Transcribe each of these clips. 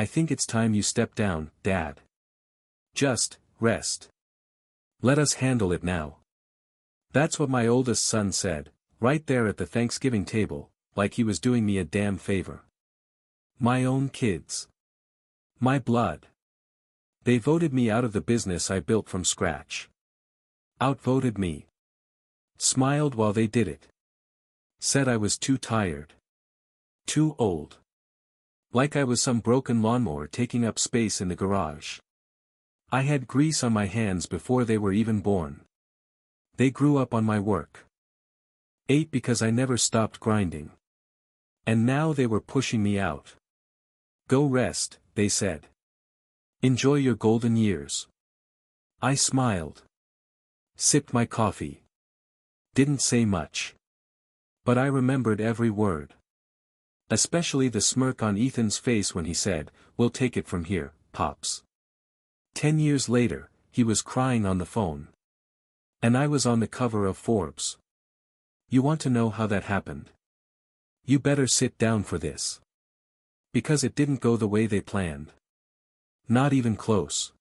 I think it's time you step down, Dad. Just, rest. Let us handle it now. That's what my oldest son said, right there at the Thanksgiving table, like he was doing me a damn favor. My own kids. My blood. They voted me out of the business I built from scratch. Outvoted me. Smiled while they did it. Said I was too tired. Too old. Like I was some broken lawnmower taking up space in the garage. I had grease on my hands before they were even born. They grew up on my work. Ate because I never stopped grinding. And now they were pushing me out. Go rest, they said. Enjoy your golden years. I smiled. Sipped my coffee. Didn't say much. But I remembered every word. Especially the smirk on Ethan's face when he said, "We'll take it from here, Pops." 10 years later, he was crying on the phone. And I was on the cover of Forbes. You want to know how that happened? You better sit down for this. Because it didn't go the way they planned. Not even close.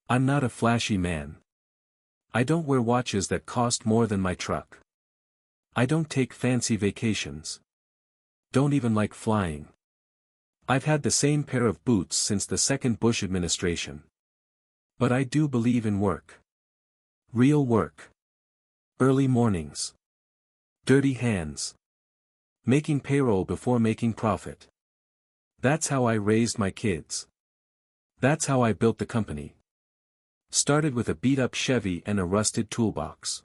I'm not a flashy man. I don't wear watches that cost more than my truck. I don't take fancy vacations. Don't even like flying. I've had the same pair of boots since the second Bush administration. But I do believe in work. Real work. Early mornings. Dirty hands. Making payroll before making profit. That's how I raised my kids. That's how I built the company. Started with a beat-up Chevy and a rusted toolbox.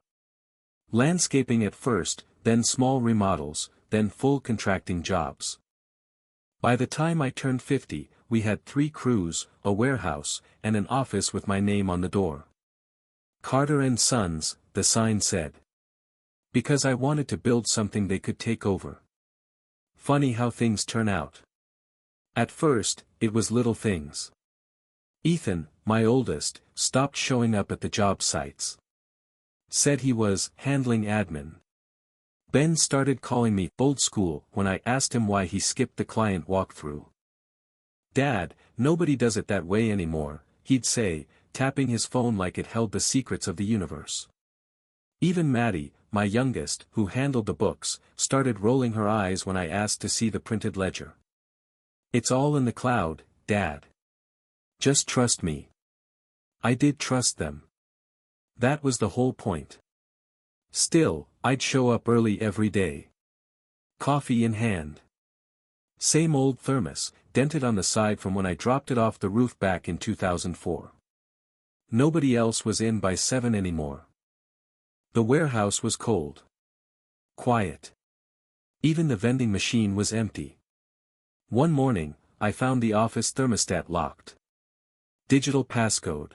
Landscaping at first, then small remodels, then full contracting jobs. By the time I turned 50, we had 3 crews, a warehouse, and an office with my name on the door. Carter and Sons, the sign said. Because I wanted to build something they could take over. Funny how things turn out. At first, it was little things. Ethan, my oldest, stopped showing up at the job sites. Said he was handling admin. Ben started calling me old school when I asked him why he skipped the client walkthrough. Dad, nobody does it that way anymore, he'd say, tapping his phone like it held the secrets of the universe. Even Maddie, my youngest, who handled the books, started rolling her eyes when I asked to see the printed ledger. It's all in the cloud, Dad. Just trust me. I did trust them. That was the whole point. Still, I'd show up early every day. Coffee in hand. Same old thermos, dented on the side from when I dropped it off the roof back in 2004. Nobody else was in by 7 anymore. The warehouse was cold. Quiet. Even the vending machine was empty. One morning, I found the office thermostat locked. Digital passcode.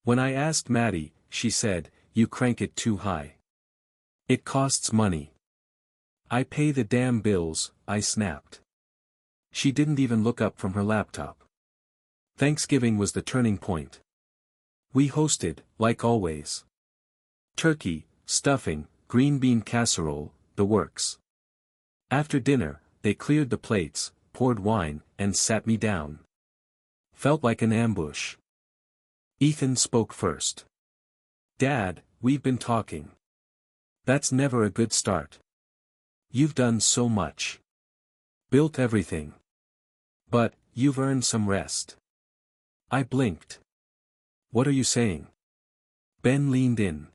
When I asked Maddie, she said, "You crank it too high. It costs money." "I pay the damn bills," I snapped. She didn't even look up from her laptop. Thanksgiving was the turning point. We hosted, like always. Turkey, stuffing, green bean casserole, the works. After dinner, they cleared the plates, poured wine, and sat me down. Felt like an ambush. Ethan spoke first. "Dad, we've been talking. That's never a good start. You've done so much. Built everything. But, you've earned some rest." I blinked. "What are you saying?" Ben leaned in.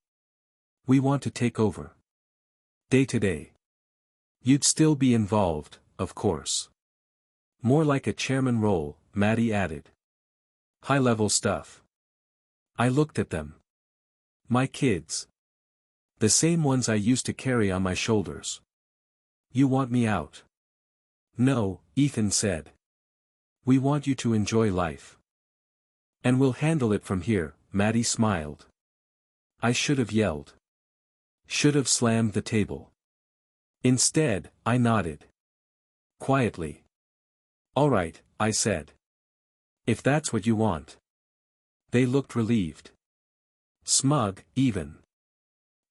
"We want to take over. Day to day. You'd still be involved, of course. More like a chairman role," Maddie added. "High-level stuff." I looked at them. My kids. The same ones I used to carry on my shoulders. "You want me out?" "No," Ethan said. "We want you to enjoy life. And we'll handle it from here," Maddie smiled. I should have yelled. Should have slammed the table. Instead, I nodded. Quietly. "All right," I said. "If that's what you want." They looked relieved. Smug, even.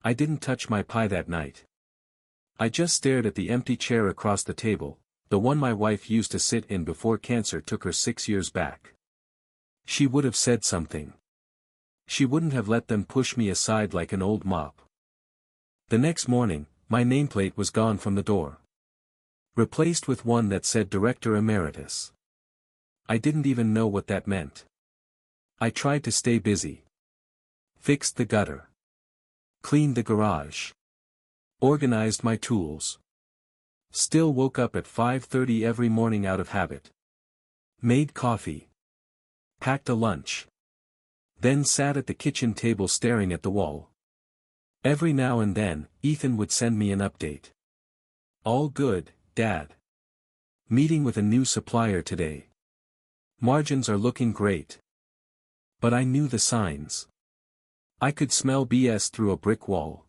I didn't touch my pie that night. I just stared at the empty chair across the table, the one my wife used to sit in before cancer took her 6 years back. She would have said something. She wouldn't have let them push me aside like an old mop. The next morning, my nameplate was gone from the door. Replaced with one that said Director Emeritus. I didn't even know what that meant. I tried to stay busy. Fixed the gutter. Cleaned the garage. Organized my tools. Still woke up at 5:30 every morning out of habit. Made coffee. Packed a lunch. Then sat at the kitchen table staring at the wall. Every now and then, Ethan would send me an update. All good, Dad. Meeting with a new supplier today. Margins are looking great. But I knew the signs. I could smell BS through a brick wall.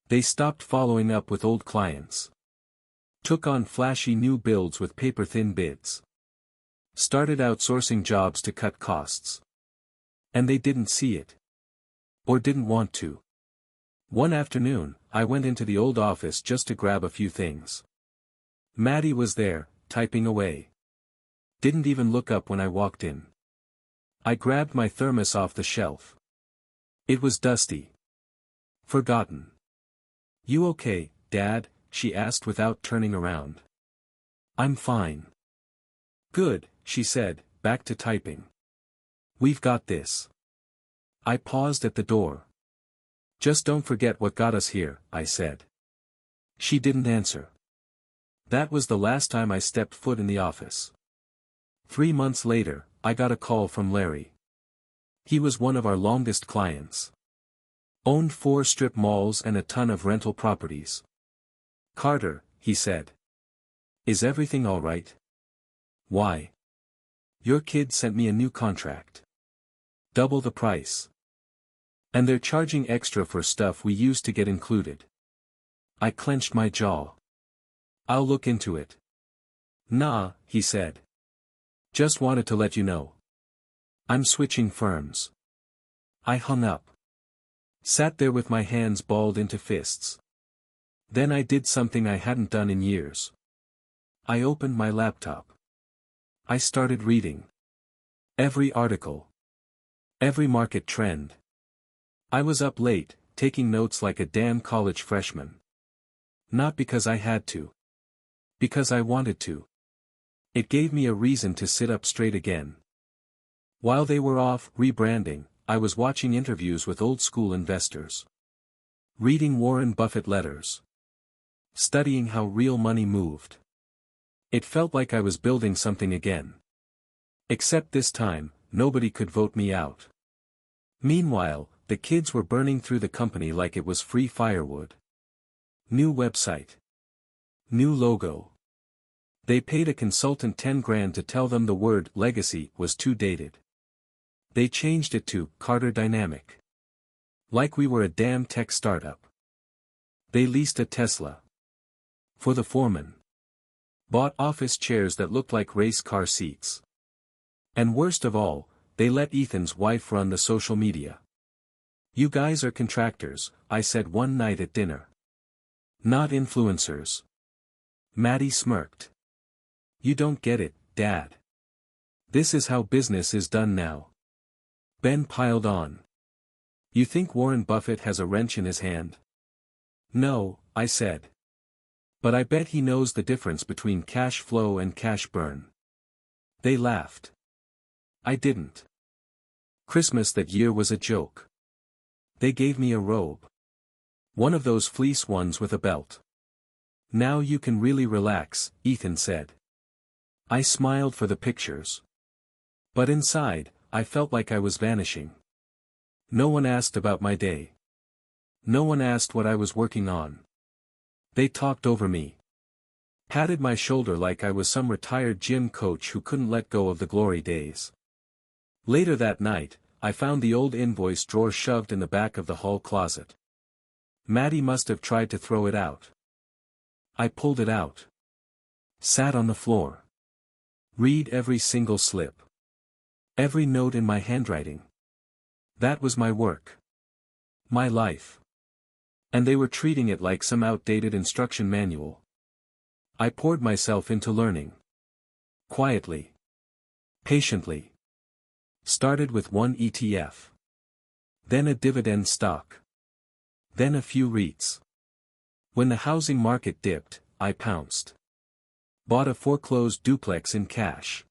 They stopped following up with old clients. Took on flashy new builds with paper-thin bids. Started outsourcing jobs to cut costs. And they didn't see it. Or didn't want to. One afternoon, I went into the old office just to grab a few things. Maddie was there, typing away. Didn't even look up when I walked in. I grabbed my thermos off the shelf. It was dusty. Forgotten. You okay, Dad? She asked without turning around. I'm fine. Good, she said, back to typing. We've got this. I paused at the door. Just don't forget what got us here, I said. She didn't answer. That was the last time I stepped foot in the office. 3 months later, I got a call from Larry. He was one of our longest clients. Owned 4 strip malls and a ton of rental properties. Carter, he said. Is everything all right? Why? Your kid sent me a new contract. Double the price. And they're charging extra for stuff we used to get included. I clenched my jaw. I'll look into it. Nah, he said. Just wanted to let you know. I'm switching firms. I hung up. Sat there with my hands balled into fists. Then I did something I hadn't done in years. I opened my laptop. I started reading. Every article. Every market trend. I was up late, taking notes like a damn college freshman. Not because I had to. Because I wanted to. It gave me a reason to sit up straight again. While they were off rebranding, I was watching interviews with old-school investors. Reading Warren Buffett letters. Studying how real money moved. It felt like I was building something again. Except this time, nobody could vote me out. Meanwhile, the kids were burning through the company like it was free firewood. New website. New logo. They paid a consultant 10 grand to tell them the word legacy was too dated. They changed it to Carter Dynamic. Like we were a damn tech startup. They leased a Tesla. For the foreman. Bought office chairs that looked like race car seats. And worst of all, they let Ethan's wife run the social media. You guys are contractors, I said one night at dinner. Not influencers. Maddie smirked. You don't get it, Dad. This is how business is done now. Ben piled on. You think Warren Buffett has a wrench in his hand? No, I said. But I bet he knows the difference between cash flow and cash burn. They laughed. I didn't. Christmas that year was a joke. They gave me a robe. One of those fleece ones with a belt. Now you can really relax, Ethan said. I smiled for the pictures. But inside, I felt like I was vanishing. No one asked about my day. No one asked what I was working on. They talked over me. Patted my shoulder like I was some retired gym coach who couldn't let go of the glory days. Later that night, I found the old invoice drawer shoved in the back of the hall closet. Maddie must have tried to throw it out. I pulled it out. Sat on the floor. Read every single slip. Every note in my handwriting. That was my work. My life. And they were treating it like some outdated instruction manual. I poured myself into learning. Quietly. Patiently. Started with one ETF. Then a dividend stock. Then a few REITs. When the housing market dipped, I pounced. Bought a foreclosed duplex in cash.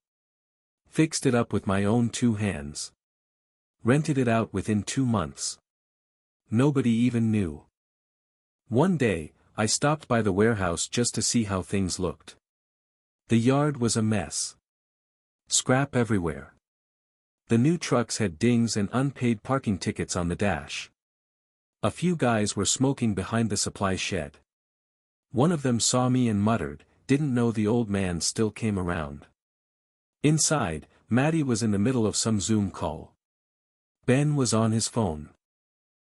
Fixed it up with my own 2 hands. Rented it out within 2 months. Nobody even knew. One day, I stopped by the warehouse just to see how things looked. The yard was a mess. Scrap everywhere. The new trucks had dings and unpaid parking tickets on the dash. A few guys were smoking behind the supply shed. One of them saw me and muttered, "Didn't know the old man still came around." Inside, Maddie was in the middle of some Zoom call. Ben was on his phone.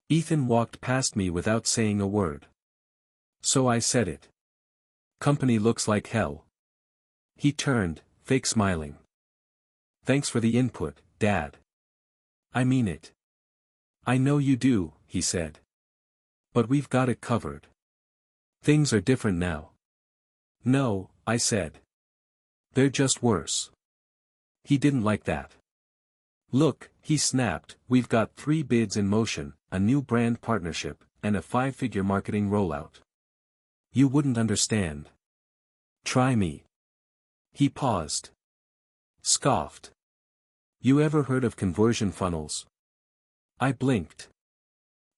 Ethan walked past me without saying a word. So I said it. "Company looks like hell." He turned, fake smiling. "Thanks for the input, Dad." "I mean it." "I know you do," he said. "But we've got it covered. Things are different now." "No," I said. "They're just worse." He didn't like that. "Look," he snapped, "we've got 3 bids in motion, a new brand partnership, and a 5-figure marketing rollout. You wouldn't understand. Try me." He paused. Scoffed. "You ever heard of conversion funnels?" I blinked.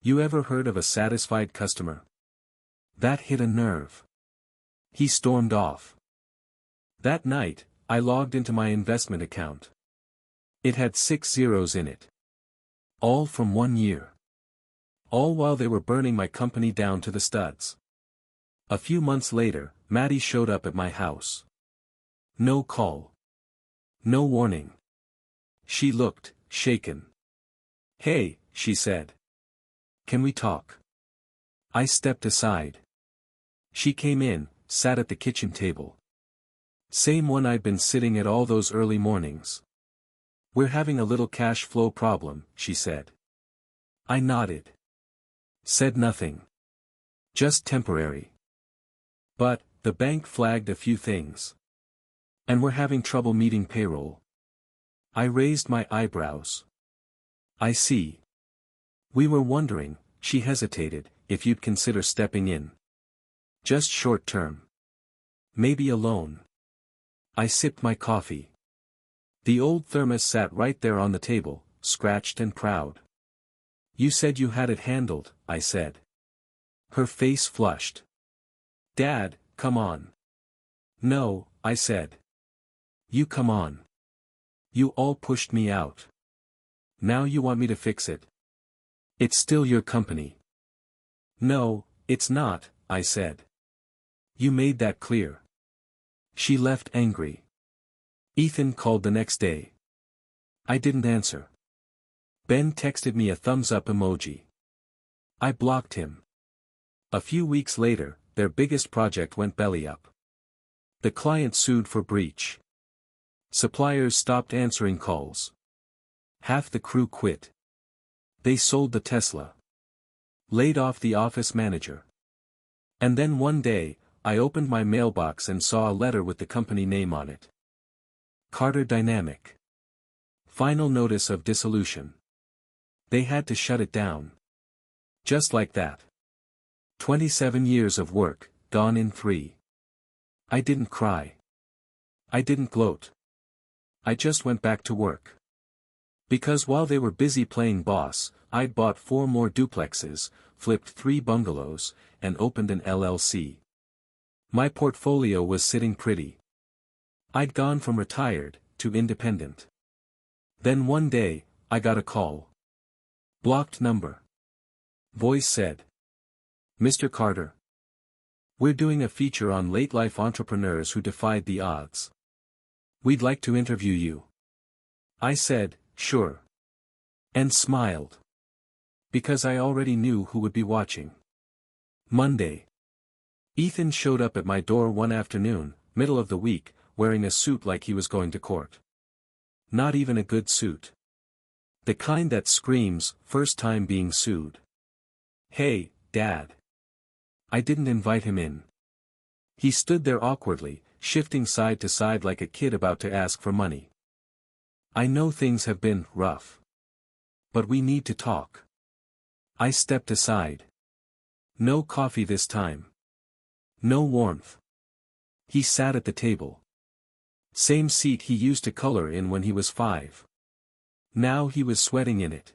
"You ever heard of a satisfied customer?" That hit a nerve. He stormed off. That night, I logged into my investment account. It had 6 zeros in it. All from 1 year. All while they were burning my company down to the studs. A few months later, Maddie showed up at my house. No call. No warning. She looked shaken. "Hey," she said. "Can we talk?" I stepped aside. She came in, sat at the kitchen table. Same one I'd been sitting at all those early mornings. "We're having a little cash flow problem," she said. I nodded. Said nothing. "Just temporary." "But, the bank flagged a few things. And we're having trouble meeting payroll." I raised my eyebrows. "I see. We were wondering," she hesitated, "if you'd consider stepping in. Just short term. Maybe a loan." I sipped my coffee. The old thermos sat right there on the table, scratched and proud. "You said you had it handled," I said. Her face flushed. "Dad, come on." "No," I said. "You come on. You all pushed me out. Now you want me to fix it. It's still your company." "No, it's not," I said. "You made that clear." She left angry. Ethan called the next day. I didn't answer. Ben texted me a thumbs up emoji. I blocked him. A few weeks later, their biggest project went belly up. The client sued for breach. Suppliers stopped answering calls. Half the crew quit. They sold the Tesla. Laid off the office manager. And then one day, I opened my mailbox and saw a letter with the company name on it. Carter Dynamic. Final notice of dissolution. They had to shut it down. Just like that. 27 years of work, gone in 3. I didn't cry. I didn't gloat. I just went back to work. Because while they were busy playing boss, I'd bought 4 more duplexes, flipped 3 bungalows, and opened an LLC. My portfolio was sitting pretty. I'd gone from retired, to independent. Then one day, I got a call. Blocked number. Voice said. "Mr. Carter. We're doing a feature on late-life entrepreneurs who defied the odds. We'd like to interview you." I said, "Sure." And smiled. Because I already knew who would be watching. Monday. Ethan showed up at my door one afternoon, middle of the week, wearing a suit like he was going to court. Not even a good suit. The kind that screams, "First time being sued." "Hey, Dad." I didn't invite him in. He stood there awkwardly, shifting side to side like a kid about to ask for money. I know things have been rough. But we need to talk. I stepped aside. No coffee this time. No warmth. He sat at the table. Same seat he used to color in when he was 5. Now he was sweating in it.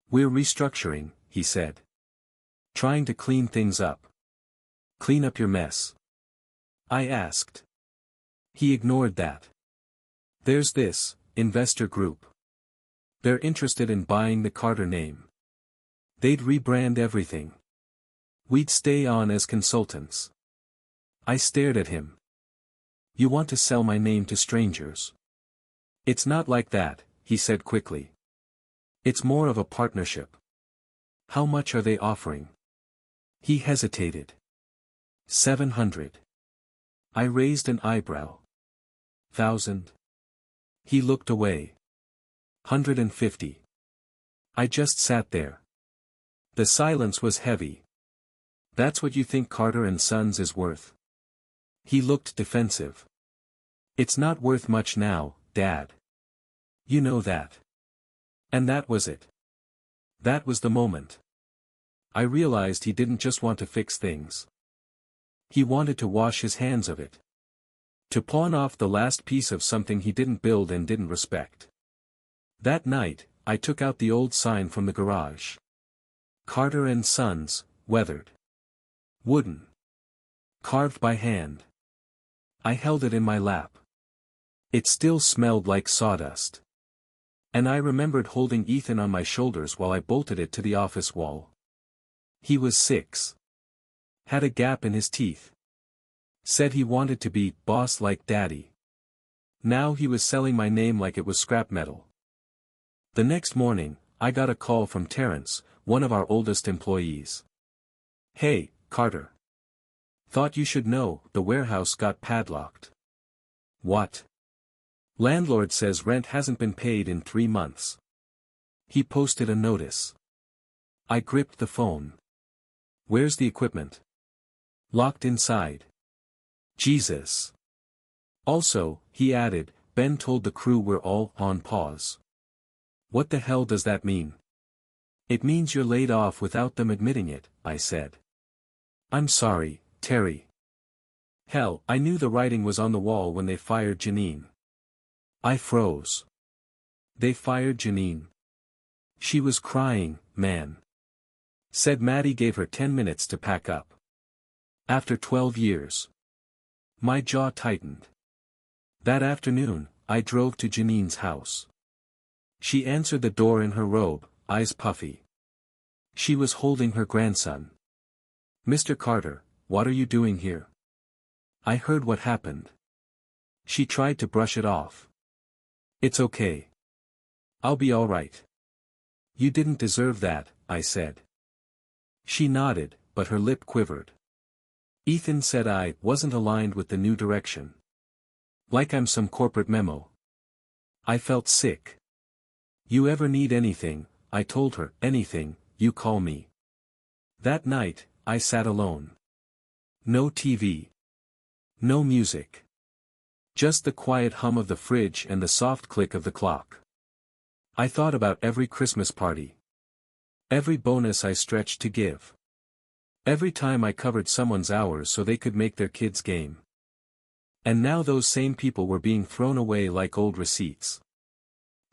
We're restructuring, he said. Trying to clean things up. Clean up your mess. I asked. He ignored that. There's this investor group. They're interested in buying the Carter name. They'd rebrand everything. We'd stay on as consultants. I stared at him. You want to sell my name to strangers? It's not like that, he said quickly. It's more of a partnership. How much are they offering? He hesitated. 700. I raised an eyebrow. 1,000. He looked away. 150. I just sat there. The silence was heavy. That's what you think Carter and Sons is worth? He looked defensive. It's not worth much now, Dad. You know that. And that was it. That was the moment. I realized he didn't just want to fix things. He wanted to wash his hands of it. To pawn off the last piece of something he didn't build and didn't respect. That night, I took out the old sign from the garage. Carter and Sons, weathered. Wooden. Carved by hand. I held it in my lap. It still smelled like sawdust. And I remembered holding Ethan on my shoulders while I bolted it to the office wall. He was 6. Had a gap in his teeth. Said he wanted to be boss like Daddy. Now he was selling my name like it was scrap metal. The next morning, I got a call from Terrence, one of our oldest employees. Hey, Carter. Thought you should know, the warehouse got padlocked. What? Landlord says rent hasn't been paid in 3 months. He posted a notice. I gripped the phone. Where's the equipment? Locked inside. Jesus. Also, he added, Ben told the crew we're all on pause. What the hell does that mean? It means you're laid off without them admitting it, I said. I'm sorry, Terry. Hell, I knew the writing was on the wall when they fired Janine. I froze. They fired Janine. She was crying, man. Said Maddie gave her 10 minutes to pack up. After 12 years. My jaw tightened. That afternoon, I drove to Janine's house. She answered the door in her robe, eyes puffy. She was holding her grandson. Mr. Carter, what are you doing here? I heard what happened. She tried to brush it off. It's okay. I'll be all right. You didn't deserve that, I said. She nodded, but her lip quivered. Ethan said I wasn't aligned with the new direction. Like I'm some corporate memo. I felt sick. You ever need anything, I told her, anything, you call me. That night, I sat alone. No TV. No music. Just the quiet hum of the fridge and the soft click of the clock. I thought about every Christmas party. Every bonus I stretched to give. Every time I covered someone's hours so they could make their kids' game. And now those same people were being thrown away like old receipts.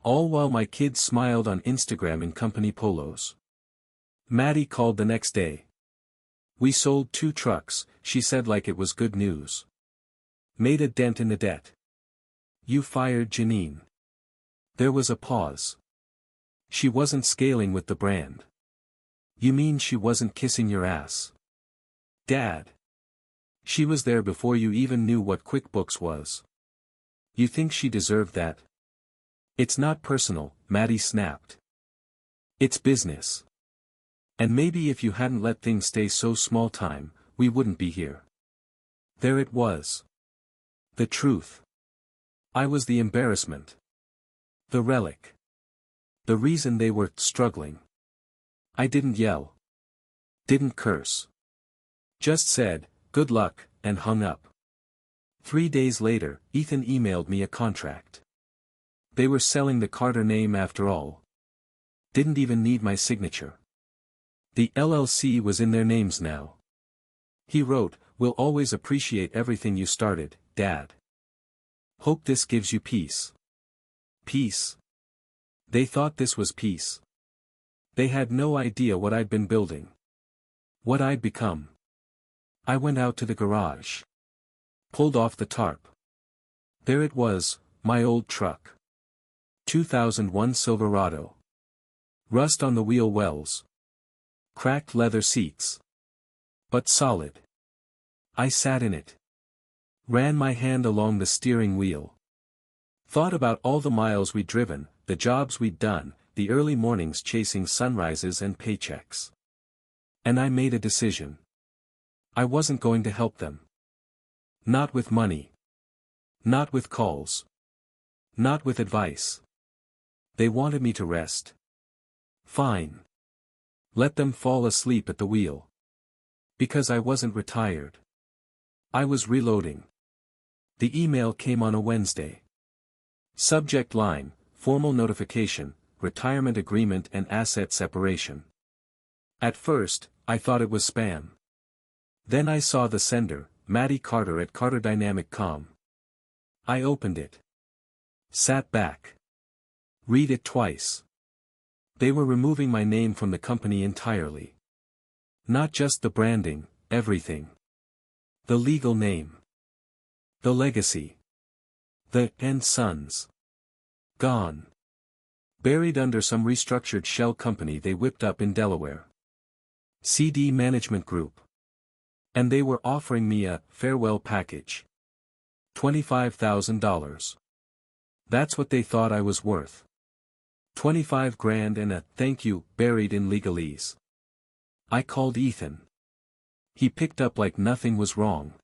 All while my kids smiled on Instagram in company polos. Maddie called the next day. We sold 2 trucks, she said like it was good news. Made a dent in the debt. You fired Janine. There was a pause. She wasn't scaling with the brand. You mean she wasn't kissing your ass? Dad. She was there before you even knew what QuickBooks was. You think she deserved that? It's not personal, Maddie snapped. It's business. And maybe if you hadn't let things stay so small time, we wouldn't be here. There it was. The truth. I was the embarrassment. The relic. The reason they were struggling. I didn't yell. Didn't curse. Just said, good luck, and hung up. 3 days later, Ethan emailed me a contract. They were selling the Carter name after all. Didn't even need my signature. The LLC was in their names now. He wrote, "We'll always appreciate everything you started, Dad. Hope this gives you peace." Peace? They thought this was peace. They had no idea what I'd been building. What I'd become. I went out to the garage. Pulled off the tarp. There it was, my old truck. 2001 Silverado. Rust on the wheel wells. Cracked leather seats. But solid. I sat in it. Ran my hand along the steering wheel. Thought about all the miles we'd driven, the jobs we'd done, the early mornings chasing sunrises and paychecks. And I made a decision. I wasn't going to help them. Not with money. Not with calls. Not with advice. They wanted me to rest. Fine. Let them fall asleep at the wheel. Because I wasn't retired. I was reloading. The email came on a Wednesday. Subject line, formal notification, retirement agreement and asset separation. At first, I thought it was spam. Then I saw the sender, Maddie Carter at Carter Dynamic Com. I opened it. Sat back. Read it twice. They were removing my name from the company entirely. Not just the branding, everything. The legal name. The legacy. The and Sons. Gone. Buried under some restructured shell company they whipped up in Delaware. CD Management Group. And they were offering me a farewell package. $25,000. That's what they thought I was worth. 25 grand and a thank you buried in legalese. I called Ethan. He picked up like nothing was wrong.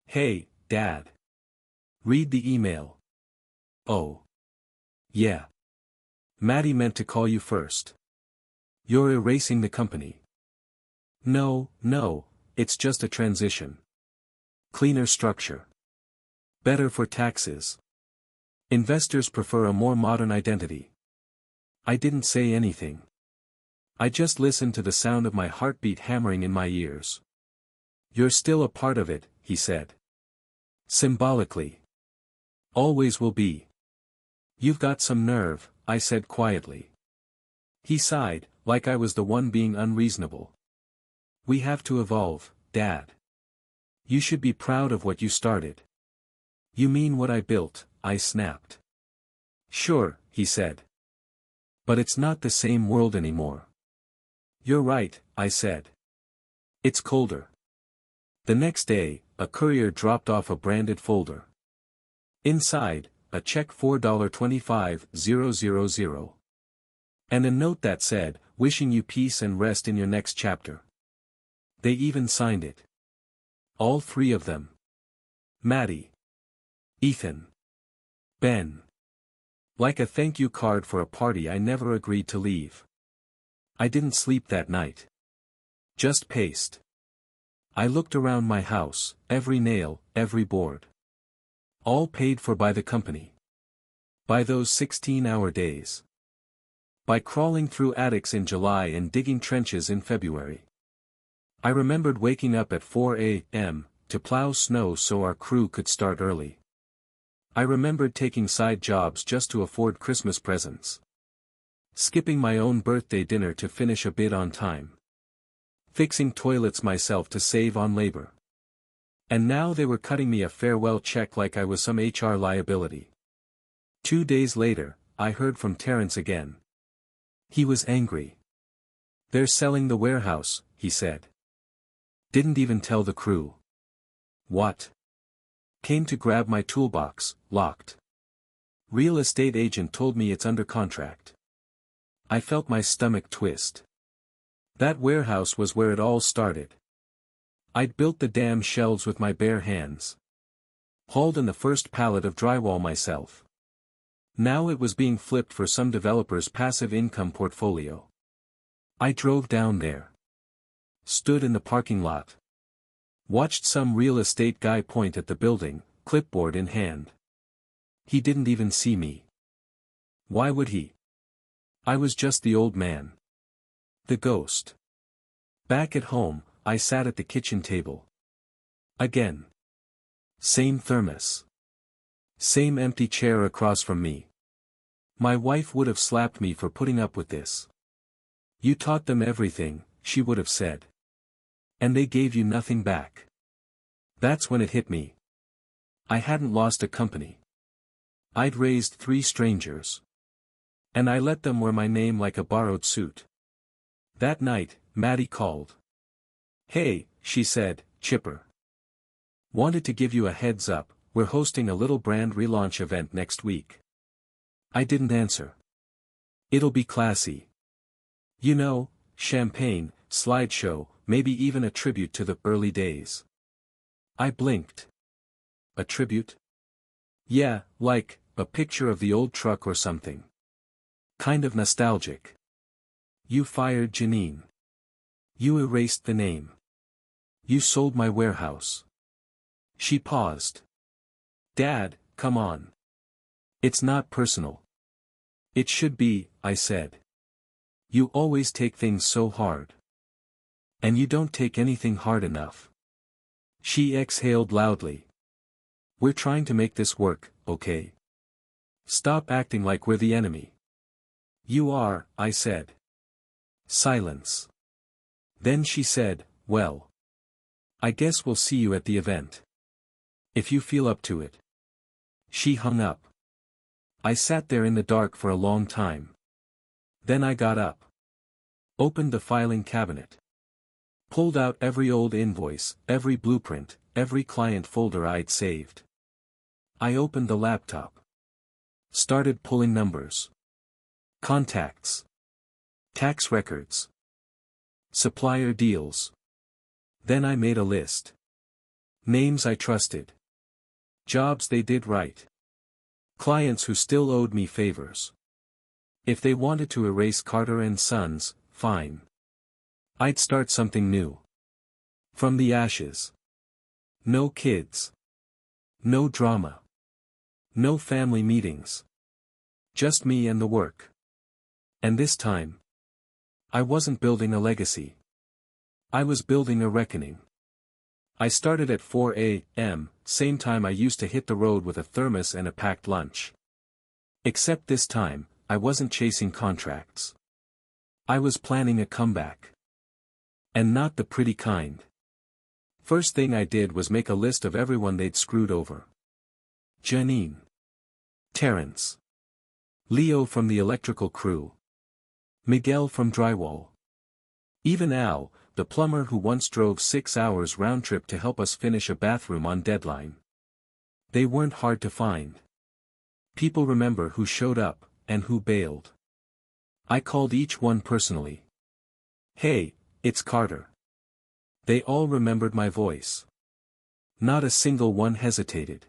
"Hey, Dad. Read the email." "Oh. Yeah. Maddie meant to call you first. You're erasing the company." No, it's just a transition. Cleaner structure. Better for taxes. Investors prefer a more modern identity." I didn't say anything. I just listened to the sound of my heartbeat hammering in my ears. "You're still a part of it," he said. Symbolically. "Always will be." "You've got some nerve," I said quietly. He sighed, like I was the one being unreasonable. "We have to evolve, Dad. You should be proud of what you started." "You mean what I built," I snapped. "Sure," he said. "But it's not the same world anymore." "You're right," I said. "It's colder." The next day, a courier dropped off a branded folder. Inside, a check $4.25,000. And a note that said, "Wishing you peace and rest in your next chapter." They even signed it. All three of them. Maddie. Ethan. Ben. Like a thank you card for a party I never agreed to leave. I didn't sleep that night. Just paced. I looked around my house, every nail, every board. All paid for by the company. By those 16-hour days. By crawling through attics in July and digging trenches in February. I remembered waking up at 4 a.m. to plow snow so our crew could start early. I remembered taking side jobs just to afford Christmas presents. Skipping my own birthday dinner to finish a bit on time. Fixing toilets myself to save on labor. And now they were cutting me a farewell check like I was some HR liability. 2 days later, I heard from Terrence again. He was angry. "They're selling the warehouse," he said. Didn't even tell the crew. What? Came to grab my toolbox, locked. Real estate agent told me it's under contract. I felt my stomach twist. That warehouse was where it all started. I'd built the damn shelves with my bare hands. Hauled in the first pallet of drywall myself. Now it was being flipped for some developer's passive income portfolio. I drove down there. Stood in the parking lot. Watched some real estate guy point at the building, clipboard in hand. He didn't even see me. Why would he? I was just the old man. The ghost. Back at home, I sat at the kitchen table. Again. Same thermos. Same empty chair across from me. My wife would have slapped me for putting up with this. You taught them everything, she would have said. And they gave you nothing back. That's when it hit me. I hadn't lost a company. I'd raised 3 strangers. And I let them wear my name like a borrowed suit. That night, Maddie called. Hey, she said, Chipper. Wanted to give you a heads up, we're hosting a little brand relaunch event next week. I didn't answer. It'll be classy. You know, champagne, slideshow, maybe even a tribute to the early days. I blinked. A tribute? Yeah, like, a picture of the old truck or something. Kind of nostalgic. You fired Janine. You erased the name. You sold my warehouse. She paused. Dad, come on. It's not personal. It should be, I said. You always take things so hard. And you don't take anything hard enough. She exhaled loudly. We're trying to make this work, okay? Stop acting like we're the enemy. You are, I said. Silence. Then she said, well. I guess we'll see you at the event. If you feel up to it. She hung up. I sat there in the dark for a long time. Then I got up. Opened the filing cabinet. Pulled out every old invoice, every blueprint, every client folder I'd saved. I opened the laptop. Started pulling numbers. Contacts. Tax records. Supplier deals. Then I made a list. Names I trusted. Jobs they did right. Clients who still owed me favors. If they wanted to erase Carter and Sons, fine. I'd start something new. From the ashes. No kids. No drama. No family meetings. Just me and the work. And this time, I wasn't building a legacy. I was building a reckoning. I started at 4 a.m., same time I used to hit the road with a thermos and a packed lunch. Except this time, I wasn't chasing contracts. I was planning a comeback. And not the pretty kind. First thing I did was make a list of everyone they'd screwed over. Janine. Terrence. Leo from the electrical crew. Miguel from drywall. Even Al, the plumber who once drove 6 hours round trip to help us finish a bathroom on deadline. They weren't hard to find. People remember who showed up, and who bailed. I called each one personally. Hey, it's Carter. They all remembered my voice. Not a single one hesitated.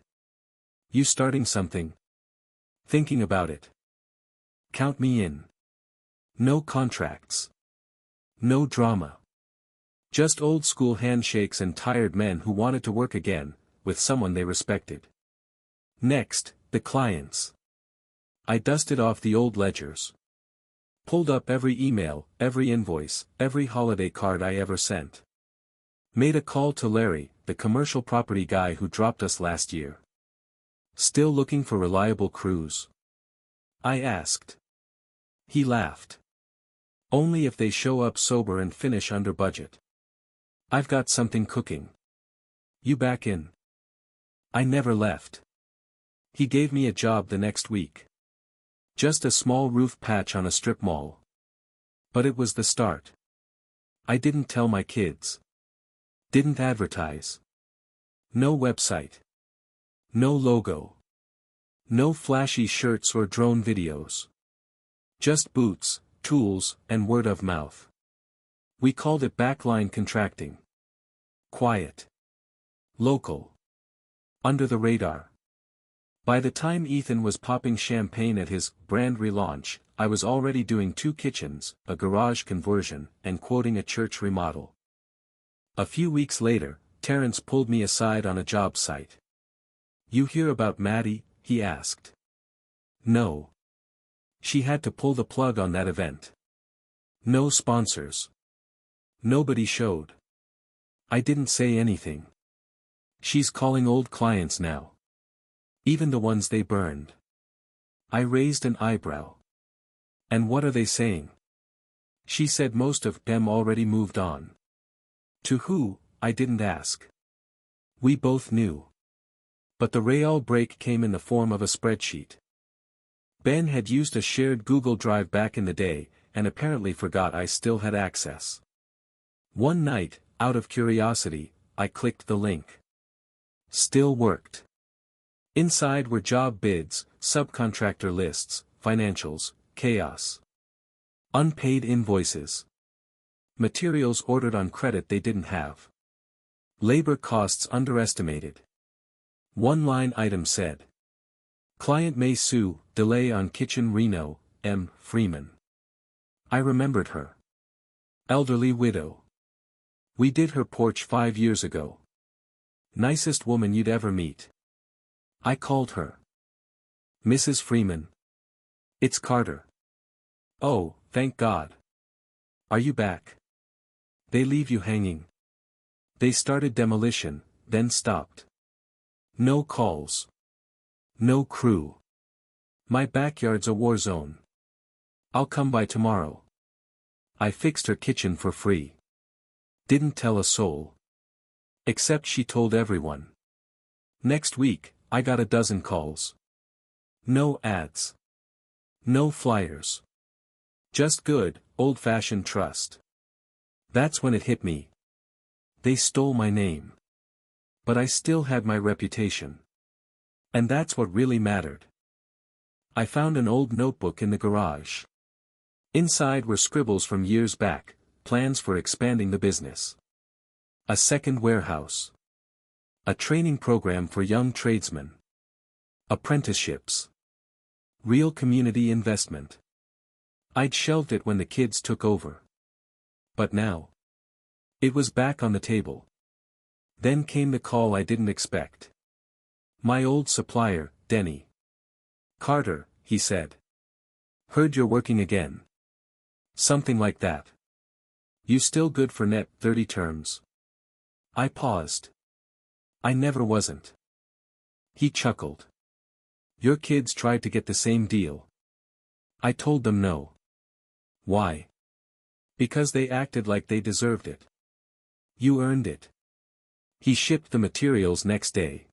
You starting something? Thinking about it. Count me in. No contracts. No drama. Just old school handshakes and tired men who wanted to work again, with someone they respected. Next, the clients. I dusted off the old ledgers. Pulled up every email, every invoice, every holiday card I ever sent. Made a call to Larry, the commercial property guy who dropped us last year. Still looking for reliable crews? I asked. He laughed. Only if they show up sober and finish under budget. I've got something cooking. You back in? I never left. He gave me a job the next week. Just a small roof patch on a strip mall. But it was the start. I didn't tell my kids. Didn't advertise. No website. No logo. No flashy shirts or drone videos. Just boots, tools, and word of mouth. We called it backline contracting. Quiet. Local. Under the radar. By the time Ethan was popping champagne at his brand relaunch, I was already doing 2 kitchens, a garage conversion, and quoting a church remodel. A few weeks later, Terrence pulled me aside on a job site. "You hear about Maddie?" he asked. "No. She had to pull the plug on that event. No sponsors. Nobody showed. I didn't say anything. She's calling old clients now. Even the ones they burned." I raised an eyebrow. "And what are they saying?" She said most of them already moved on. To who, I didn't ask. We both knew. But the real break came in the form of a spreadsheet. Ben had used a shared Google Drive back in the day, and apparently forgot I still had access. One night, out of curiosity, I clicked the link. Still worked. Inside were job bids, subcontractor lists, financials, chaos. Unpaid invoices. Materials ordered on credit they didn't have. Labor costs underestimated. One line item said. Client may sue, delay on kitchen reno, M. Freeman. I remembered her. Elderly widow. We did her porch 5 years ago. Nicest woman you'd ever meet. I called her. Mrs. Freeman. It's Carter. Oh, thank God. Are you back? They leave you hanging. They started demolition, then stopped. No calls. No crew. My backyard's a war zone. I'll come by tomorrow. I fixed her kitchen for free. Didn't tell a soul. Except she told everyone. Next week, I got a dozen calls. No ads. No flyers. Just good, old-fashioned trust. That's when it hit me. They stole my name. But I still had my reputation. And that's what really mattered. I found an old notebook in the garage. Inside were scribbles from years back, plans for expanding the business. A second warehouse. A training program for young tradesmen. Apprenticeships. Real community investment. I'd shelved it when the kids took over. But now. It was back on the table. Then came the call I didn't expect. My old supplier, Denny. Carter, he said. Heard you're working again. Something like that. You still good for net 30 terms? I paused. I never wasn't. He chuckled. Your kids tried to get the same deal. I told them no. Why? Because they acted like they deserved it. You earned it. He shipped the materials next day.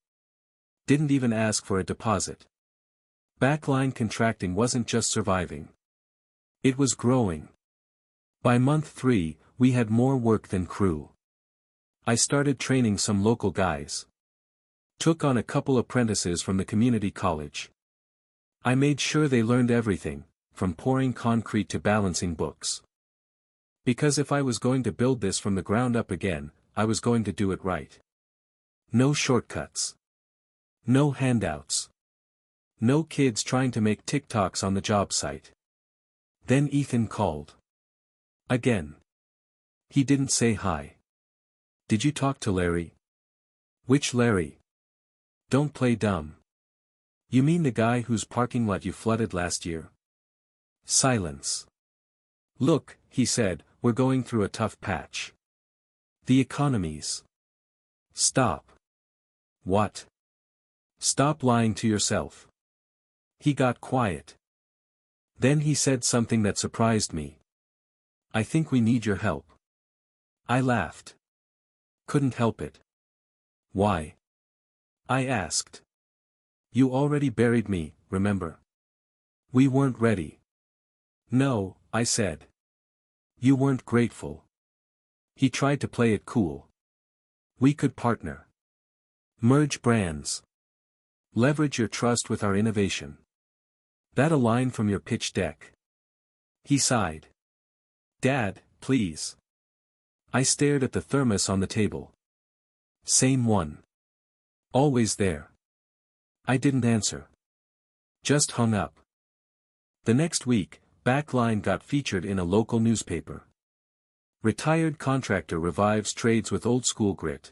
Didn't even ask for a deposit. Backline contracting wasn't just surviving. It was growing. By month 3, we had more work than crew. I started training some local guys. Took on a couple apprentices from the community college. I made sure they learned everything, from pouring concrete to balancing books. Because if I was going to build this from the ground up again, I was going to do it right. No shortcuts. No handouts. No kids trying to make TikToks on the job site. Then Ethan called. Again. He didn't say hi. Did you talk to Larry? Which Larry? Don't play dumb. You mean the guy whose parking lot you flooded last year? Silence. Look, he said, we're going through a tough patch. The economy's. Stop. What? Stop lying to yourself. He got quiet. Then he said something that surprised me. I think we need your help. I laughed. Couldn't help it. Why? I asked. You already buried me, remember? We weren't ready. No, I said. You weren't grateful. He tried to play it cool. We could partner. Merge brands. Leverage your trust with our innovation. That a line from your pitch deck. He sighed. Dad, please. I stared at the thermos on the table. Same one. Always there. I didn't answer. Just hung up. The next week, Backline got featured in a local newspaper. Retired contractor revives trades with old school grit.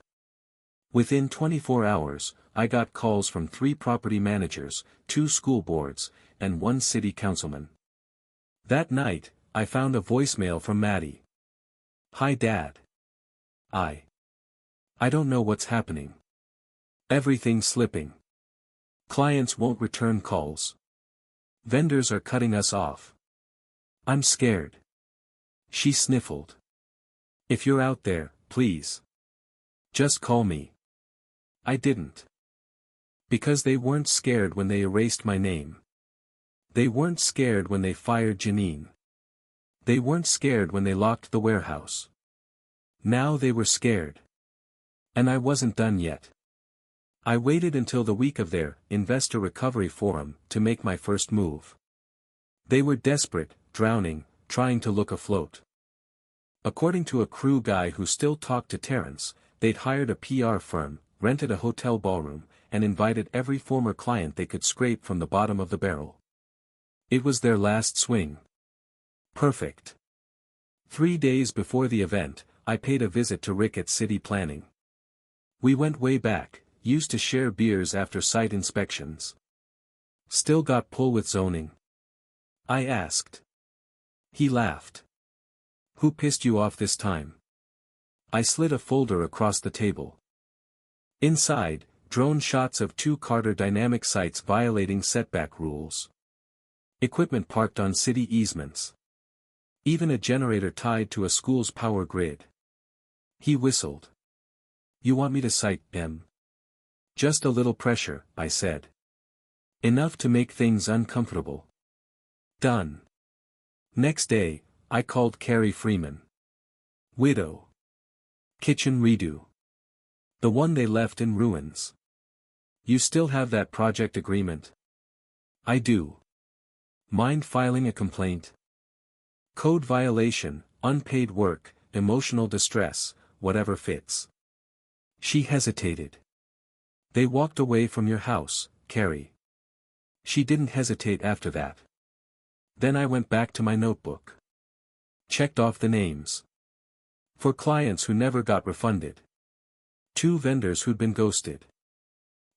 Within 24 hours, I got calls from 3 property managers, 2 school boards, and 1 city councilman. That night, I found a voicemail from Maddie. "Hi Dad. I don't know what's happening. Everything's slipping. Clients won't return calls. Vendors are cutting us off. I'm scared." She sniffled. "If you're out there, please. Just call me." I didn't. Because they weren't scared when they erased my name. They weren't scared when they fired Janine. They weren't scared when they locked the warehouse. Now they were scared. And I wasn't done yet. I waited until the week of their investor recovery forum to make my first move. They were desperate, drowning, trying to look afloat. According to a crew guy who still talked to Terrence, they'd hired a PR firm, rented a hotel ballroom, and invited every former client they could scrape from the bottom of the barrel. It was their last swing. Perfect. 3 days before the event, I paid a visit to Rick at City Planning. We went way back, used to share beers after site inspections. "Still got pull with zoning?" I asked. He laughed. "Who pissed you off this time?" I slid a folder across the table. Inside, drone shots of 2 Carter Dynamic sites violating setback rules. Equipment parked on city easements. Even a generator tied to a school's power grid. He whistled. "You want me to cite them?" "Just a little pressure," I said. "Enough to make things uncomfortable." Done. Next day, I called Carrie Freeman. Widow. Kitchen redo. The one they left in ruins. "You still have that project agreement?" "I do." "Mind filing a complaint?" "Code violation, unpaid work, emotional distress, whatever fits." She hesitated. "They walked away from your house, Carrie." She didn't hesitate after that. Then I went back to my notebook. Checked off the names. For clients who never got refunded. 2 vendors who'd been ghosted.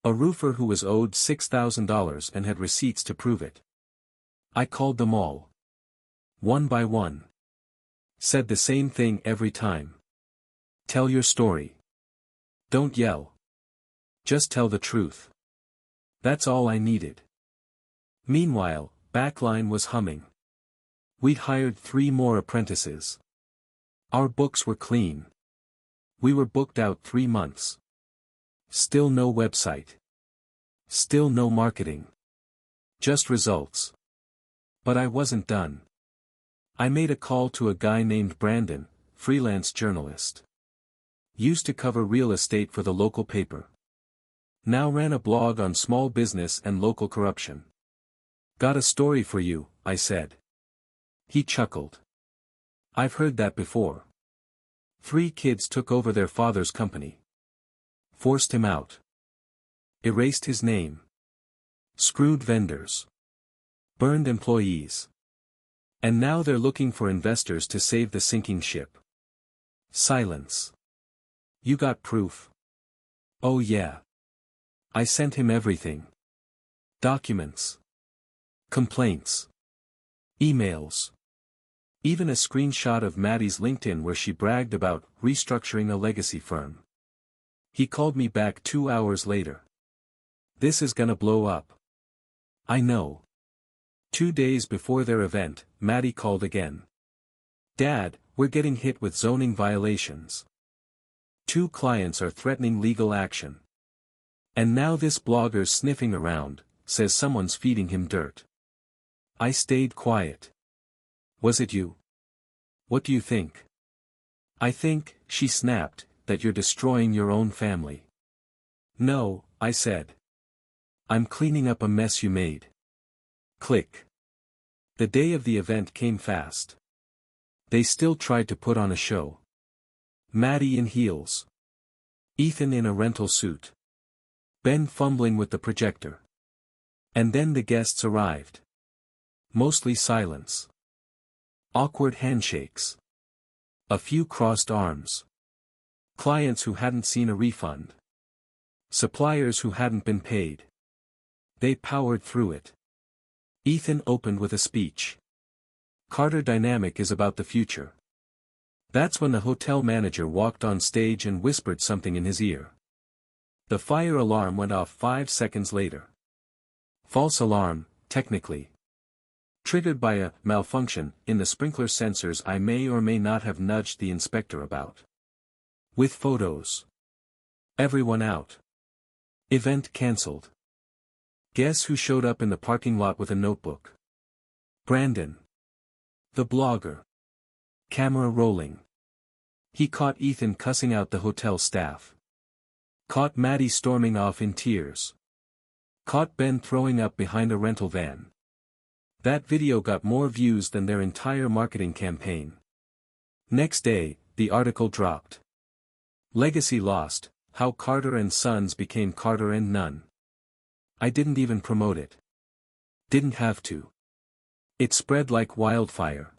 A roofer who was owed $6,000 and had receipts to prove it. I called them all. One by one. Said the same thing every time. "Tell your story. Don't yell. Just tell the truth." That's all I needed. Meanwhile, Backline was humming. We'd hired 3 more apprentices. Our books were clean. We were booked out 3 months. Still no website. Still no marketing. Just results. But I wasn't done. I made a call to a guy named Brandon, freelance journalist. Used to cover real estate for the local paper. Now ran a blog on small business and local corruption. "Got a story for you," I said. He chuckled. "I've heard that before." 3 kids took over their father's company. Forced him out. Erased his name. Screwed vendors. Burned employees. And now they're looking for investors to save the sinking ship. Silence. "You got proof?" "Oh yeah. I sent him everything. Documents. Complaints. Emails. Even a screenshot of Maddie's LinkedIn where she bragged about restructuring a legacy firm." He called me back 2 hours later. "This is gonna blow up." "I know." 2 days before their event, Maddie called again. "Dad, we're getting hit with zoning violations. 2 clients are threatening legal action. And now this blogger's sniffing around, says someone's feeding him dirt." I stayed quiet. "Was it you? What do you think?" "I think," she snapped, "that you're destroying your own family." "No," I said. "I'm cleaning up a mess you made." Click. The day of the event came fast. They still tried to put on a show. Maddie in heels. Ethan in a rental suit. Ben fumbling with the projector. And then the guests arrived. Mostly silence. Awkward handshakes. A few crossed arms. Clients who hadn't seen a refund. Suppliers who hadn't been paid. They powered through it. Ethan opened with a speech. Carter Dynamic is about the future. That's when the hotel manager walked on stage and whispered something in his ear. The fire alarm went off 5 seconds later. False alarm, technically. Triggered by a malfunction in the sprinkler sensors I may or may not have nudged the inspector about. With photos. Everyone out. Event cancelled. Guess who showed up in the parking lot with a notebook? Brandon. The blogger. Camera rolling. He caught Ethan cussing out the hotel staff. Caught Maddie storming off in tears. Caught Ben throwing up behind a rental van. That video got more views than their entire marketing campaign. Next day, the article dropped. Legacy lost, how Carter and Sons became Carter and None. I didn't even promote it. Didn't have to. It spread like wildfire.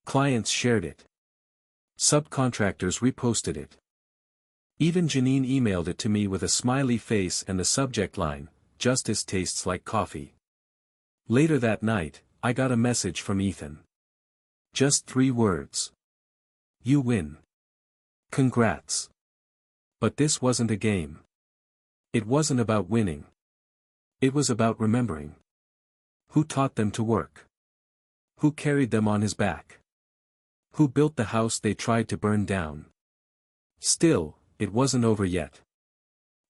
Clients shared it. Subcontractors reposted it. Even Janine emailed it to me with a smiley face and the subject line, "Justice tastes like coffee." Later that night, I got a message from Ethan. Just 3 words. "You win. Congrats." But this wasn't a game. It wasn't about winning. It was about remembering. Who taught them to work? Who carried them on his back? Who built the house they tried to burn down? Still, it wasn't over yet.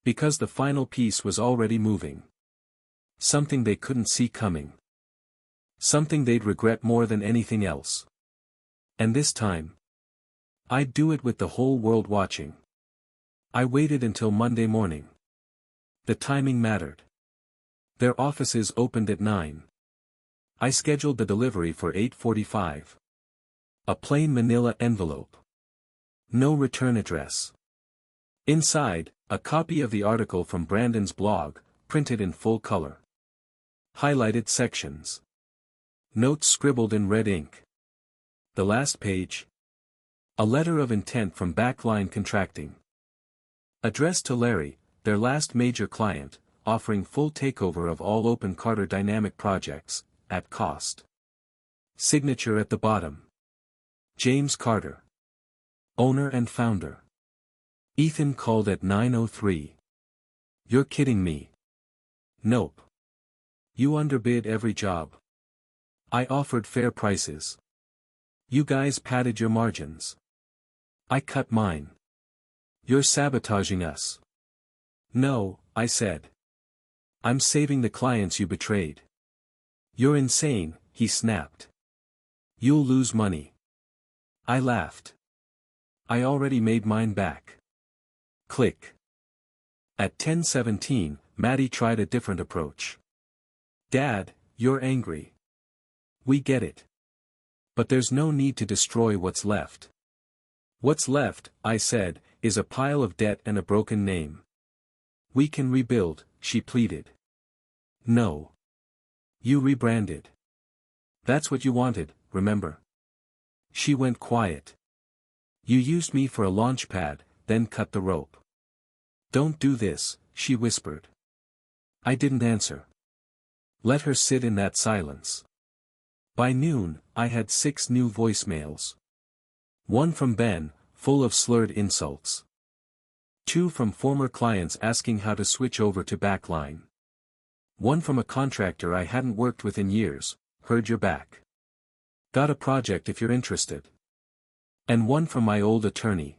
Because the final piece was already moving. Something they couldn't see coming. Something they'd regret more than anything else. And this time, I'd do it with the whole world watching. I waited until Monday morning. The timing mattered. Their offices opened at 9. I scheduled the delivery for 8:45. A plain manila envelope. No return address. Inside, a copy of the article from Brandon's blog, printed in full color. Highlighted sections. Notes scribbled in red ink. The last page. A letter of intent from Backline Contracting. Addressed to Larry, their last major client, offering full takeover of all open Carter Dynamic projects, at cost. Signature at the bottom. James Carter. Owner and founder. Ethan called at 9:03. "You're kidding me." "Nope. You underbid every job. I offered fair prices. You guys padded your margins. I cut mine. You're sabotaging us." "No," I said. "I'm saving the clients you betrayed." "You're insane," he snapped. "You'll lose money." I laughed. "I already made mine back." Click. At 10:17, Maddie tried a different approach. "Dad, you're angry. We get it. But there's no need to destroy what's left." "What's left," I said, "is a pile of debt and a broken name." "We can rebuild," she pleaded. "No. You rebranded. That's what you wanted, remember?" She went quiet. "You used me for a launch pad, then cut the rope." "Don't do this," she whispered. I didn't answer. Let her sit in that silence. By noon, I had 6 new voicemails. One from Ben, full of slurred insults. 2 from former clients asking how to switch over to Backline. 1 from a contractor I hadn't worked with in years, "Heard you're back. Got a project if you're interested." And 1 from my old attorney.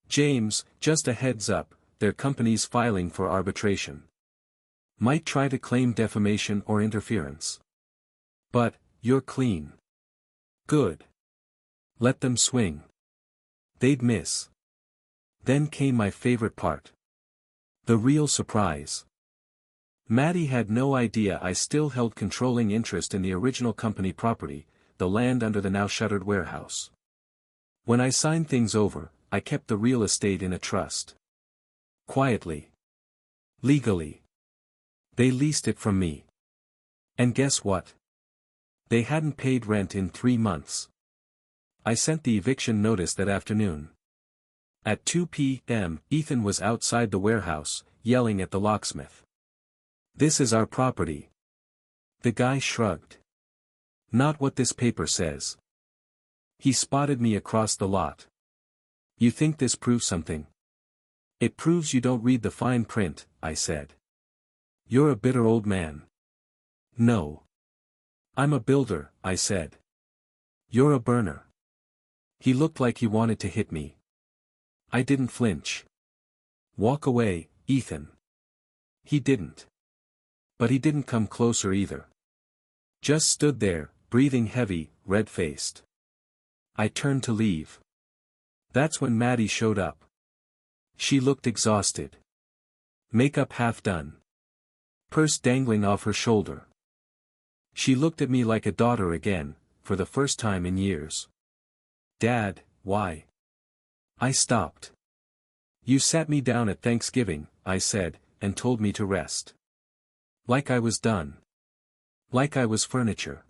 "James, just a heads up, their company's filing for arbitration. Might try to claim defamation or interference. But, you're clean. Good. Let them swing. They'd miss." Then came my favorite part. The real surprise. Maddie had no idea I still held controlling interest in the original company property, the land under the now shuttered warehouse. When I signed things over, I kept the real estate in a trust. Quietly. Legally. They leased it from me. And guess what? They hadn't paid rent in 3 months. I sent the eviction notice that afternoon. At 2 p.m., Ethan was outside the warehouse, yelling at the locksmith. "This is our property." The guy shrugged. "Not what this paper says." He spotted me across the lot. "You think this proves something?" "It proves you don't read the fine print," I said. "You're a bitter old man." "No. I'm a builder," I said. "You're a burner." He looked like he wanted to hit me. I didn't flinch. "Walk away, Ethan." He didn't. But he didn't come closer either. Just stood there, breathing heavy, red-faced. I turned to leave. That's when Maddie showed up. She looked exhausted. Makeup half done. Purse dangling off her shoulder. She looked at me like a daughter again, for the first time in years. "Dad, why?" I stopped. "You sat me down at Thanksgiving," I said, "and told me to rest. Like I was done. Like I was furniture."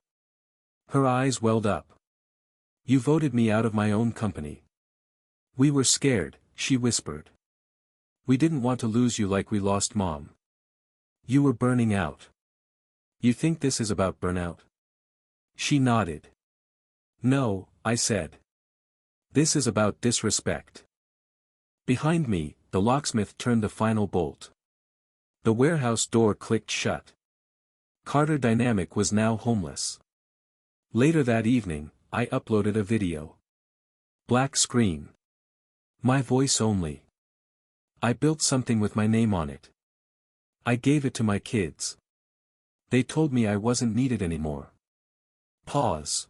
Her eyes welled up. "You voted me out of my own company." "We were scared," she whispered. "We didn't want to lose you like we lost Mom. You were burning out. You think this is about burnout?" She nodded. "No," I said. "This is about disrespect." Behind me, the locksmith turned the final bolt. The warehouse door clicked shut. Carter Dynamic was now homeless. Later that evening, I uploaded a video. Black screen. My voice only. I built something with my name on it. I gave it to my kids. They told me I wasn't needed anymore. Pause.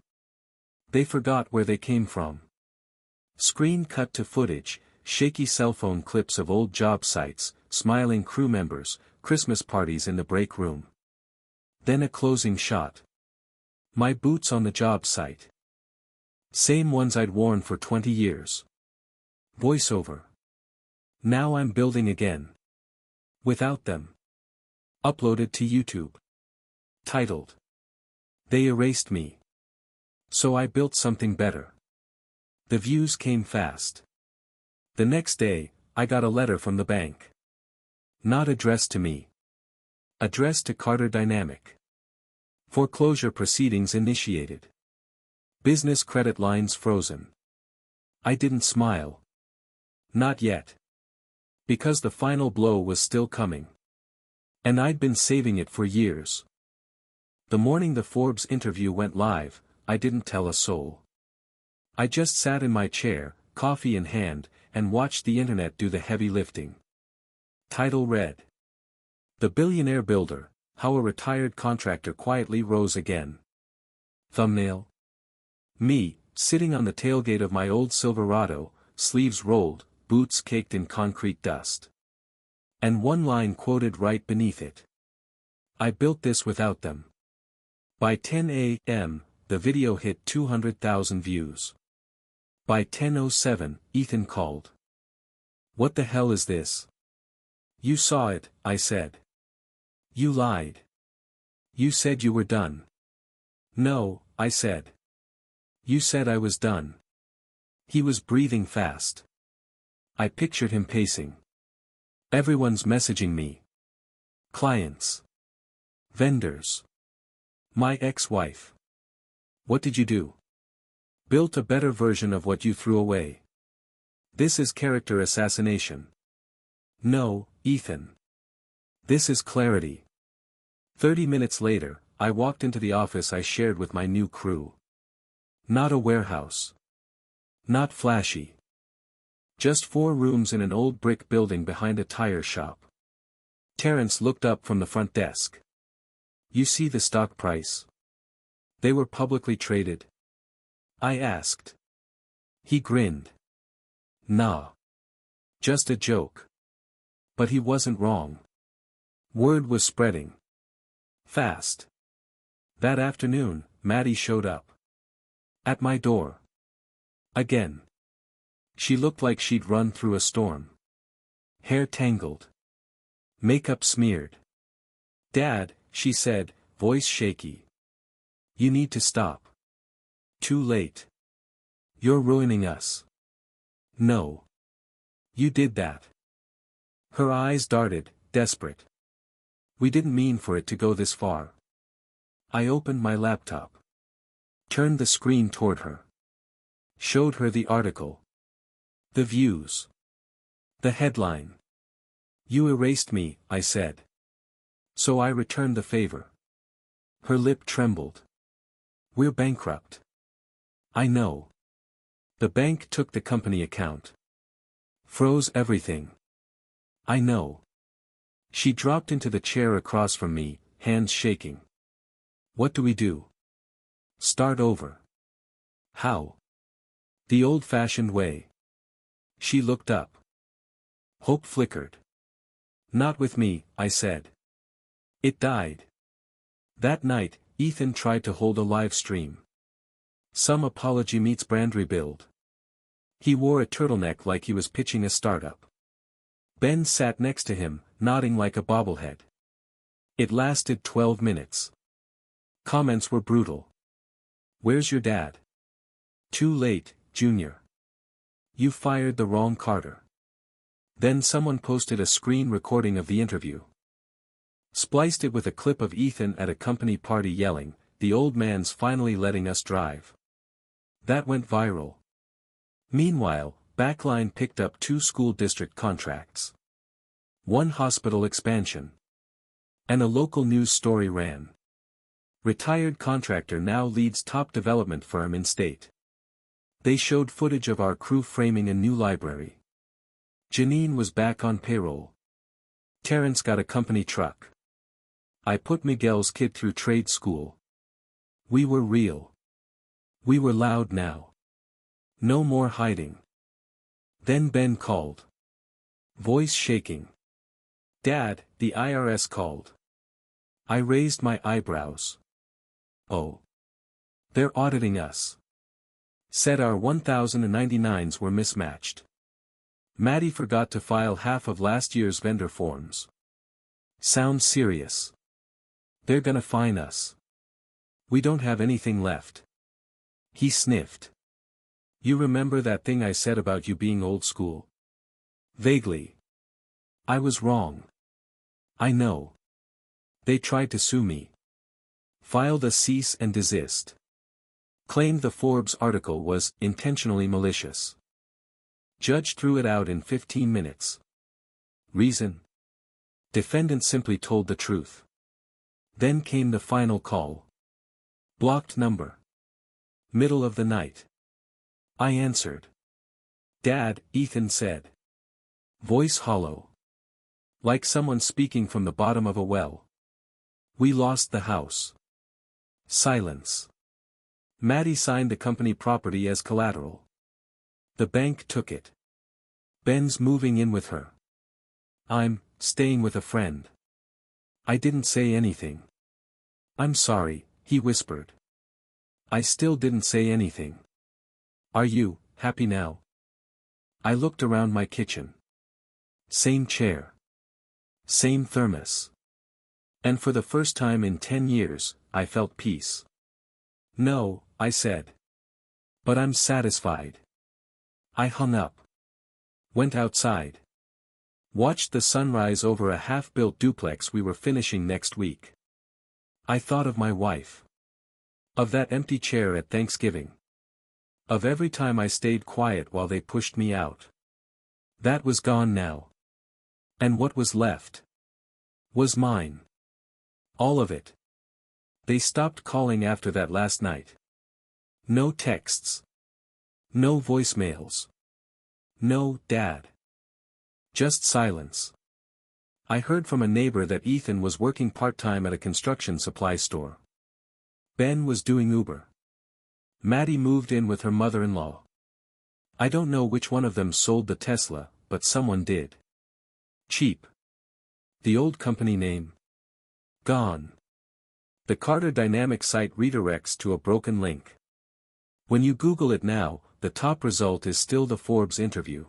They forgot where they came from. Screen cut to footage, shaky cell phone clips of old job sites, smiling crew members, Christmas parties in the break room. Then a closing shot. My boots on the job site. Same ones I'd worn for 20 years. Voiceover. Now I'm building again. Without them. Uploaded to YouTube. Titled. They erased me. So I built something better. The views came fast. The next day, I got a letter from the bank. Not addressed to me. Addressed to Carter Dynamic. Foreclosure proceedings initiated. Business credit lines frozen. I didn't smile. Not yet. Because the final blow was still coming. And I'd been saving it for years. The morning the Forbes interview went live, I didn't tell a soul. I just sat in my chair, coffee in hand, and watched the internet do the heavy lifting. Title read. The Billionaire Builder, How a Retired Contractor Quietly Rose Again. Thumbnail. Me, sitting on the tailgate of my old Silverado, sleeves rolled, boots caked in concrete dust. And one line quoted right beneath it. I built this without them. By 10 a.m., the video hit 200,000 views. By 10:07, Ethan called. "What the hell is this?" "You saw it," I said. "You lied. You said you were done." "No," I said. "You said I was done." He was breathing fast. I pictured him pacing. "Everyone's messaging me. Clients. Vendors. My ex-wife. What did you do? Built a better version of what you threw away. This is character assassination." "No, Ethan. This is clarity." 30 minutes later, I walked into the office I shared with my new crew. Not a warehouse. Not flashy. Just 4 rooms in an old brick building behind a tire shop. Terrence looked up from the front desk. "You see the stock price? They were publicly traded?" I asked. He grinned. "Nah. Just a joke." But he wasn't wrong. Word was spreading. Fast. That afternoon, Maddie showed up. At my door. Again. She looked like she'd run through a storm. Hair tangled. Makeup smeared. "Dad," she said, voice shaky. "You need to stop. Too late. You're ruining us." "No. You did that. Her eyes darted, desperate. We didn't mean for it to go this far. I opened my laptop. Turned the screen toward her. Showed her the article. The views. The headline. You erased me, I said. So I returned the favor. Her lip trembled. We're bankrupt. I know. The bank took the company account. Froze everything. I know. She dropped into the chair across from me, hands shaking. What do we do? Start over. How? The old-fashioned way. She looked up. Hope flickered. Not with me, I said. It died. That night, Ethan tried to hold a live stream. Some apology meets brand rebuild. He wore a turtleneck like he was pitching a startup. Ben sat next to him, nodding like a bobblehead. It lasted 12 minutes. Comments were brutal. Where's your dad? Too late, Junior. You fired the wrong Carter. Then someone posted a screen recording of the interview. Spliced it with a clip of Ethan at a company party yelling, "The old man's finally letting us drive." That went viral. Meanwhile, Backline picked up 2 school district contracts. 1 hospital expansion. And a local news story ran. Retired contractor now leads top development firm in state. They showed footage of our crew framing a new library. Janine was back on payroll. Terrence got a company truck. I put Miguel's kid through trade school. We were real. We were loud now. No more hiding. Then Ben called. Voice shaking. Dad, the IRS called. I raised my eyebrows. Oh. They're auditing us. Said our 1099s were mismatched. Maddie forgot to file half of last year's vendor forms. Sounds serious. They're gonna fine us. We don't have anything left. He sniffed. You remember that thing I said about you being old school? Vaguely. I was wrong. I know. They tried to sue me. Filed a cease and desist. Claimed the Forbes article was intentionally malicious. Judge threw it out in 15 minutes. Reason? Defendant simply told the truth. Then came the final call. Blocked number. Middle of the night. I answered. Dad, Ethan said. Voice hollow. Like someone speaking from the bottom of a well. We lost the house. Silence. Maddie signed the company property as collateral. The bank took it. Ben's moving in with her. I'm staying with a friend. I didn't say anything. I'm sorry, he whispered. I still didn't say anything. Are you happy now? I looked around my kitchen. Same chair. Same thermos. And for the first time in 10 years, I felt peace. No, I said. But I'm satisfied. I hung up. Went outside. Watched the sunrise over a half-built duplex we were finishing next week. I thought of my wife. Of that empty chair at Thanksgiving. Of every time I stayed quiet while they pushed me out. That was gone now. And what was left was mine. All of it. They stopped calling after that last night. No texts. No voicemails. No, Dad. Just silence. I heard from a neighbor that Ethan was working part-time at a construction supply store. Ben was doing Uber. Maddie moved in with her mother-in-law. I don't know which one of them sold the Tesla, but someone did. Cheap. The old company name. Gone. The Carter Dynamic site redirects to a broken link. When you Google it now, the top result is still the Forbes interview.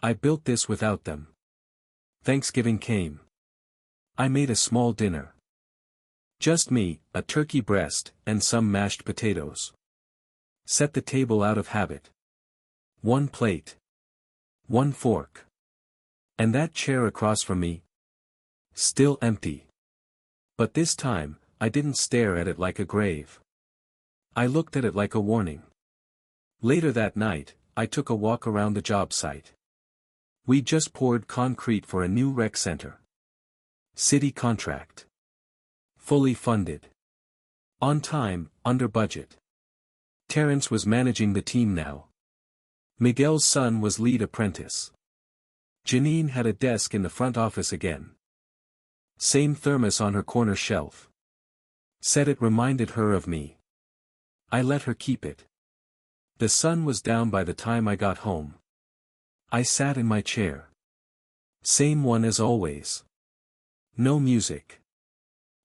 I built this without them. Thanksgiving came. I made a small dinner. Just me, a turkey breast, and some mashed potatoes. Set the table out of habit. 1 plate. One fork. And that chair across from me? Still empty. But this time, I didn't stare at it like a grave. I looked at it like a warning. Later that night, I took a walk around the job site. We just poured concrete for a new rec center. City contract. Fully funded. On time, under budget. Terrence was managing the team now. Miguel's son was lead apprentice. Janine had a desk in the front office again. Same thermos on her corner shelf. Said it reminded her of me. I let her keep it. The sun was down by the time I got home. I sat in my chair. Same one as always. No music.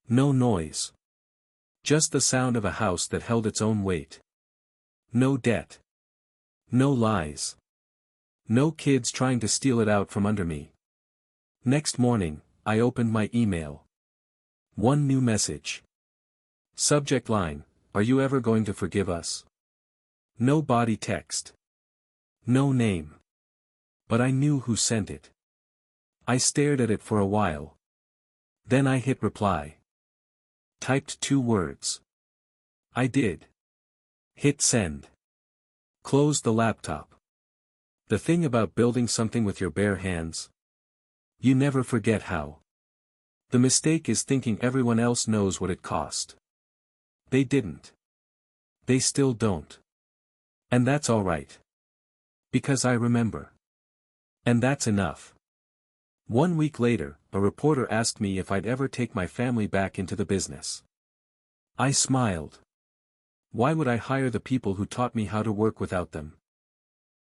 No noise. Just the sound of a house that held its own weight. No debt. No lies. No kids trying to steal it out from under me. Next morning, I opened my email. One new message. Subject line, "Are you ever going to forgive us?" No body text. No name. But I knew who sent it. I stared at it for a while. Then I hit reply. Typed 2 words. I did. Hit send. Closed the laptop. The thing about building something with your bare hands. You never forget how. The mistake is thinking everyone else knows what it cost. They didn't. They still don't. And that's alright. Because I remember. And that's enough. 1 week later, a reporter asked me if I'd ever take my family back into the business. I smiled. Why would I hire the people who taught me how to work without them?